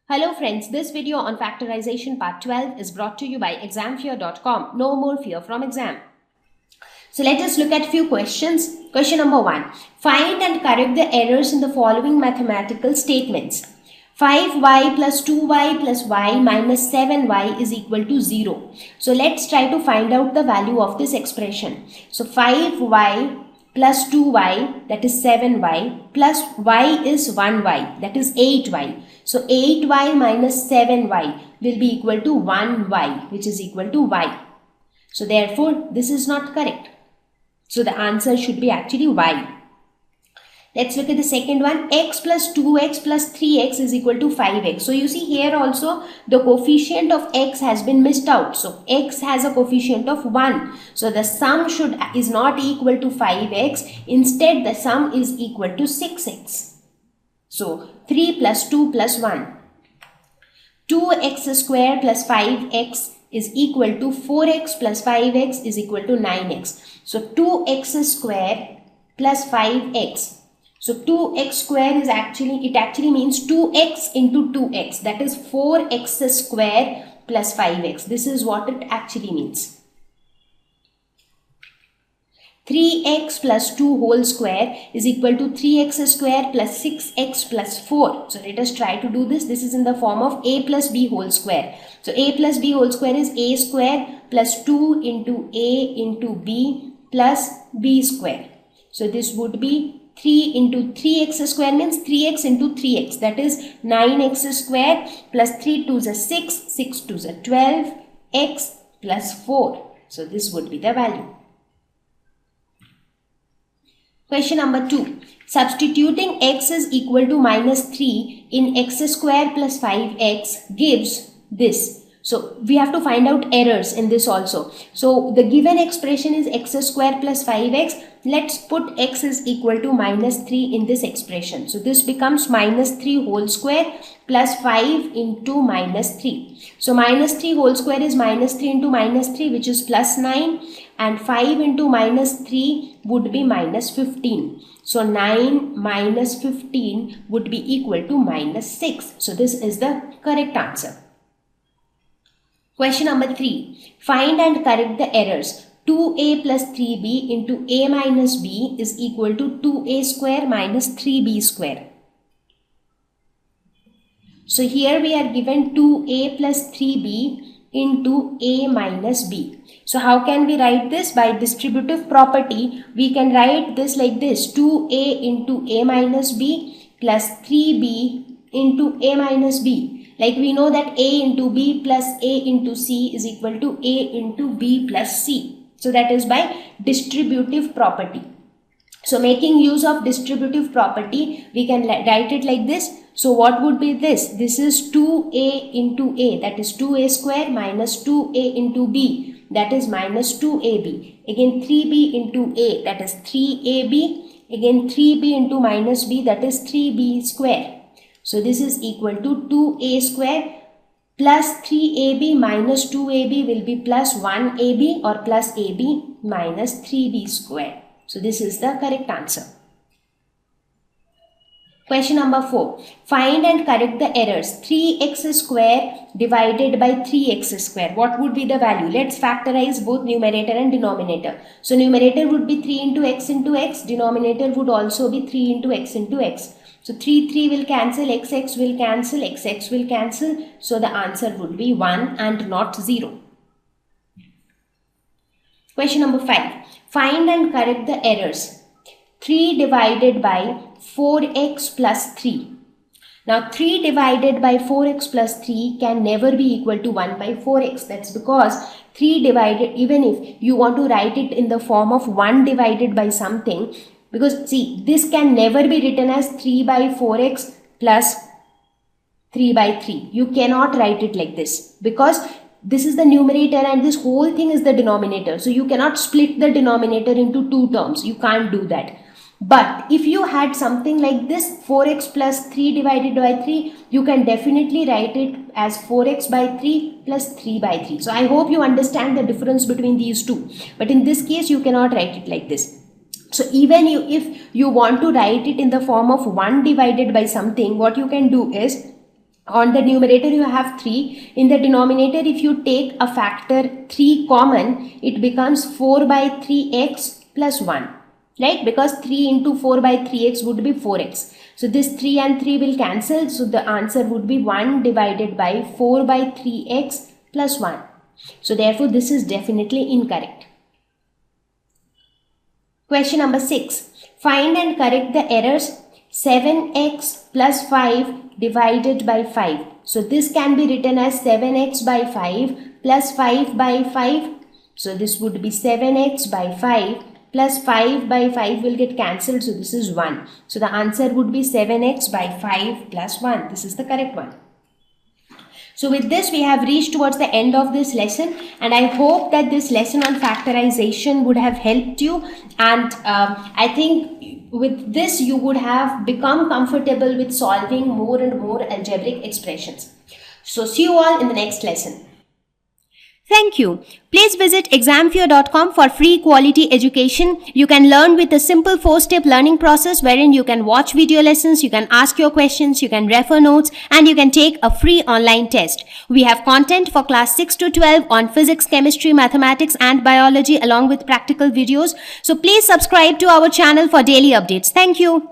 Hello friends, this video on factorization part 12 is brought to you by examfear.com. No more fear from exam. So let us look at few questions. Question number 1. Find and correct the errors in the following mathematical statements. 5y plus 2y plus y minus 7y is equal to 0. So let's try to find out the value of this expression. So 5y plus 2y, that is 7y, plus y is 1y, that is 8y. So 8y minus 7y will be equal to 1y, which is equal to y. So therefore this is not correct. So the answer should be actually y. Let's look at the second one. X plus 2x plus 3x is equal to 5x. So you see here also the coefficient of x has been missed out. So x has a coefficient of 1. So the sum is not equal to 5x. Instead the sum is equal to 6x. So 3 plus 2 plus 1. 2x square plus 5x is equal to 4x plus 5x is equal to 9x. So 2x square plus 5x. So 2x square is actually means 2x into 2x, that is 4x square plus 5x. This is what it actually means. 3x plus 2 whole square is equal to 3x square plus 6x plus 4. So let us try to do this. This is in the form of a plus b whole square. So a plus b whole square is a square plus 2 into a into b plus b square. So this would be 3 into 3x square means 3x into 3x, that is 9x square plus 3 2 is 6, 6 2 is 12, x plus 4. So this would be the value. Question number 2. Substituting x is equal to minus 3 in x square plus 5x gives this. So we have to find out errors in this also. So the given expression is x square plus 5x. Let's put x is equal to minus 3 in this expression. So this becomes minus 3 whole square plus 5 into minus 3. So minus 3 whole square is minus 3 into minus 3, which is plus 9, and 5 into minus 3 would be minus 15. So 9 minus 15 would be equal to minus 6. So this is the correct answer. Question number 3. Find and correct the errors. 2a plus 3b into a minus b is equal to 2a square minus 3b square. So here we are given 2a plus 3b into a minus b. So how can we write this? By distributive property, we can write this like this: 2a into a minus b plus 3b into a minus b. Like we know that a into b plus a into c is equal to a into b plus c. So that is by distributive property. So making use of distributive property, we can write it like this. So what would be this? This is 2a into a, that is 2a square, minus 2a into b, that is minus 2ab. Again 3b into a, that is 3ab. Again 3b into minus b, that is 3b square. So this is equal to 2a square plus 3ab minus 2ab will be plus 1ab or plus ab minus 3b square. So this is the correct answer. Question number 4. Find and correct the errors. 3x square divided by 3x square. What would be the value? Let's factorize both numerator and denominator. So numerator would be 3 into x, denominator would also be 3 into x. So 3 will cancel, x will cancel, x will cancel. So the answer would be 1 and not 0. Question number 5. Find and correct the errors. 3 divided by 4x plus 3. Now 3 divided by 4x plus 3 can never be equal to 1 by 4x. That's because 3 divided, even if you want to write it in the form of 1 divided by something, because see, this can never be written as 3 by 4x plus 3 by 3. You cannot write it like this because this is the numerator and this whole thing is the denominator. So you cannot split the denominator into two terms. You can't do that. But if you had something like this, 4x plus 3 divided by 3, you can definitely write it as 4x by 3 plus 3 by 3. So I hope you understand the difference between these two. But in this case, you cannot write it like this. So even if you want to write it in the form of 1 divided by something, what you can do is On the numerator you have 3. In the denominator, if you take a factor 3 common, it becomes 4 by 3x plus 1. Right? Because 3 into 4 by 3x would be 4x. So this 3 and 3 will cancel. So the answer would be 1 divided by 4 by 3x plus 1. So therefore this is definitely incorrect. Question number 6. Find and correct the errors 7x plus 5 divided by 5. So this can be written as 7x by 5 plus 5 by 5. So this would be 7x by 5 plus 5 by 5 will get cancelled. So this is 1. So the answer would be 7x by 5 plus 1. This is the correct one. So with this we have reached towards the end of this lesson, and I hope that this lesson on factorization would have helped you, and I think with this you would have become comfortable with solving more and more algebraic expressions. So see you all in the next lesson. Thank you. Please visit examfear.com for free quality education. You can learn with a simple 4-step learning process wherein you can watch video lessons, you can ask your questions, you can refer notes, and you can take a free online test. We have content for class 6 to 12 on physics, chemistry, mathematics, and biology along with practical videos. So please subscribe to our channel for daily updates. Thank you.